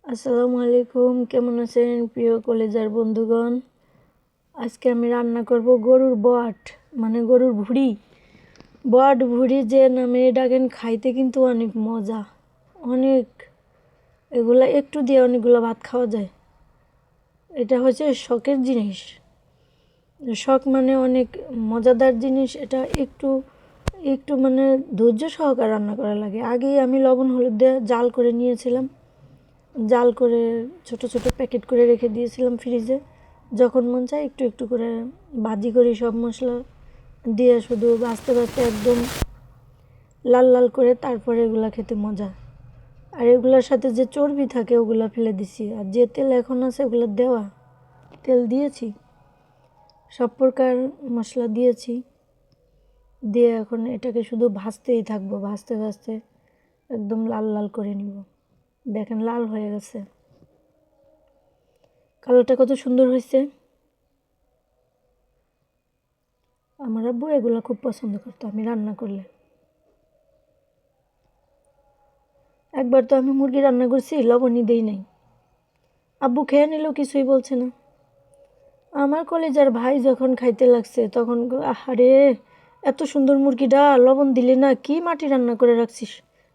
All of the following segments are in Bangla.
আসসালামু আলাইকুম, কেমন আছেন প্রিয় কলেজার বন্ধুগণ? আজকে আমি রান্না করব গরুর বট, মানে গরুর ভুঁড়ি। বট ভুঁড়ি যে নামে ডাকেন, খাইতে কিন্তু অনেক মজা, অনেক। এগুলা একটু দিয়ে অনেকগুলো ভাত খাওয়া যায়। এটা হচ্ছে শখের জিনিস। শখ মানে অনেক মজাদার জিনিস। এটা একটু একটু মানে ধৈর্য সহকারে রান্না করা লাগে। আগেই আমি লবণ হলুদ দিয়ে জাল করে নিয়েছিলাম, জাল করে ছোট ছোট প্যাকেট করে রেখে দিয়েছিলাম ফ্রিজে। যখন মন চায় একটু একটু করে ভাজি করি, সব মশলা দিয়ে শুধু ভাজতে ভাজতে একদম লাল লাল করে, তারপরে এগুলা খেতে মজা। আর এগুলোর সাথে যে চর্বি থাকে ওগুলো ফেলে দিছি, আর যে তেল এখন আছে ওগুলো দেওয়া, তেল দিয়েছি, সব প্রকার মশলা দিয়েছি, দিয়ে এখন এটাকে শুধু ভাজতেই থাকবো, ভাজতে ভাজতে একদম লাল লাল করে নিব। দেখেন লাল হয়ে গেছে, কালারটা কত সুন্দর হয়েছে। আমার আব্বু এগুলো খুব পছন্দ করতো আমি রান্না করলে। একবার তো আমি মুরগি রান্না করছি, লবণই দেই নাই, আব্বু খেয়ে নিলেও কিছুই বলছে না। আমার কলেজার ভাই যখন খাইতে লাগছে তখন আহারে, এত সুন্দর মুরগিটা লবণ দিলে না, কি মাটি রান্না করে রাখছিস,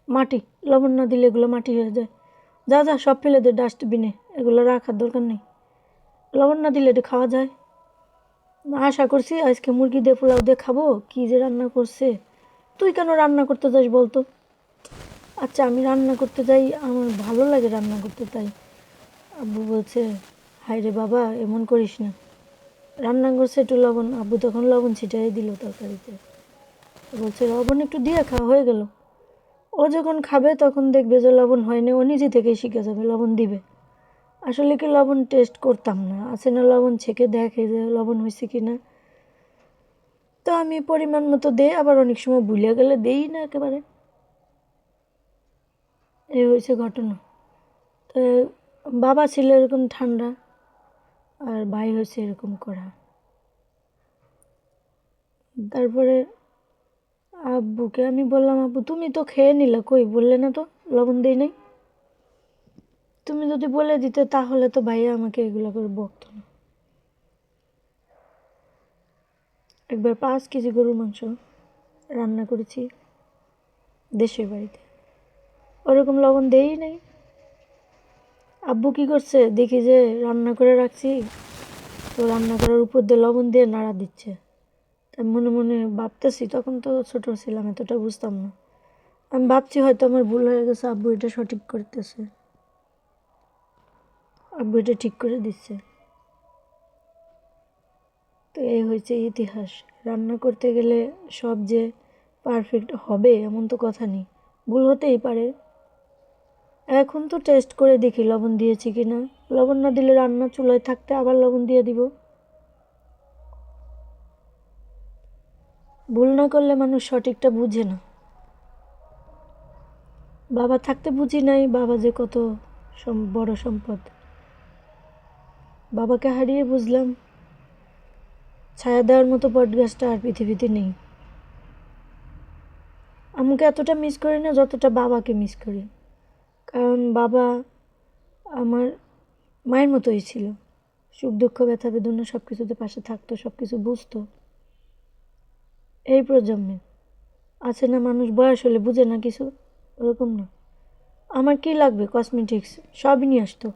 মাটি, লবণ না দিলে এগুলো মাটি হয়ে যায়, যা যা সব ফেলে দে ডাস্টবিনে, এগুলো রাখার দরকার নেই, লবণ না দিলে এটা খাওয়া যায়। আশা করছি আজকে মুরগি দিয়ে পোলাও দিয়ে খাবো, কী যে রান্না করছে। তুই কেন রান্না করতে যাস বলতো? আচ্ছা, আমি রান্না করতে যাই, আমার ভালো লাগে রান্না করতে, তাই। আব্বু বলছে, হায় রে বাবা, এমন করিস না, রান্না করছে একটু লবণ, আব্বু তখন লবণ ছিটাই দিল তরকারিতে, বলছে লবণ একটু দিয়ে খাওয়া হয়ে গেল। ও যখন খাবে তখন দেখবে যে লবণ হয়নি, ও নিজে থেকেই শিখে যাবে, লবণ দিবে। আসলে কি লবণ টেস্ট করতাম না, আছে না লবণ ছেঁকে দেখে যে লবণ হয়েছে কি না। তো আমি পরিমাণ মতো দেই, আবার অনেক সময় ভুলে গেলে দেই না একেবারে। এই হয়েছে ঘটনা। তো বাবা ছিল এরকম ঠান্ডা, আর ভাই হয়েছে এরকম করা। তারপরে আব্বুকে আমি বললাম, আব্বু তুমি তো খেয়ে নিলে, কই বললে না তো লবণ দেই নাই, তুমি যদি বলে দিতে তাহলে তো ভাইয়া আমাকে এগুলো করে বকতো না। একবার 5 কেজি গরুর মাংস রান্না করেছি দেশের বাড়িতে, ওরকম লবণ দেই নাই। আব্বু কি করছে দেখি যে রান্না করে রাখছি, তো রান্না করার উপর দিয়ে লবণ দিয়ে নাড়া দিচ্ছে। তাই মনে মনে ভাবতেছি, তখন তো ছোট ছিলাম, এতটা বুঝতাম না। আমি ভাবছি হয়তো আমার ভুল হয়ে গেছে, আব্বু এটা সঠিক করতেছে, আব্বু এটা ঠিক করে দিচ্ছে। তো এই হয়েছে ইতিহাস। রান্না করতে গেলে সব যে পারফেক্ট হবে এমন তো কথা নেই, ভুল হতেই পারে। এখন তো টেস্ট করে দেখি লবণ দিয়েছি কি না, লবণ না দিলে রান্না চুলায় থাকতে আবার লবণ দিয়ে দিব। ভুল না করলে মানুষ সঠিকটা বুঝে না। বাবা থাকতে বুঝি নাই বাবা যে কত বড় সম্পদ। বাবাকে হারিয়ে বুঝলাম ছায়া দেওয়ার মতো বটগাছটা আর পৃথিবীতে নেই। আমাকে এতটা মিস করি না যতটা বাবাকে মিস করি, কারণ বাবা আমার মায়ের মতোই ছিল। সুখ দুঃখ ব্যথা বেদনা সব কিছুতে পাশে থাকতো, সব কিছু বুঝতো। এই প্রজন্মে আছে না মানুষ বয়স হলে বুঝে না কিছু, ওরকম না। আমার কি লাগবে কসমেটিক্স, সবই নিয়ে আসতো।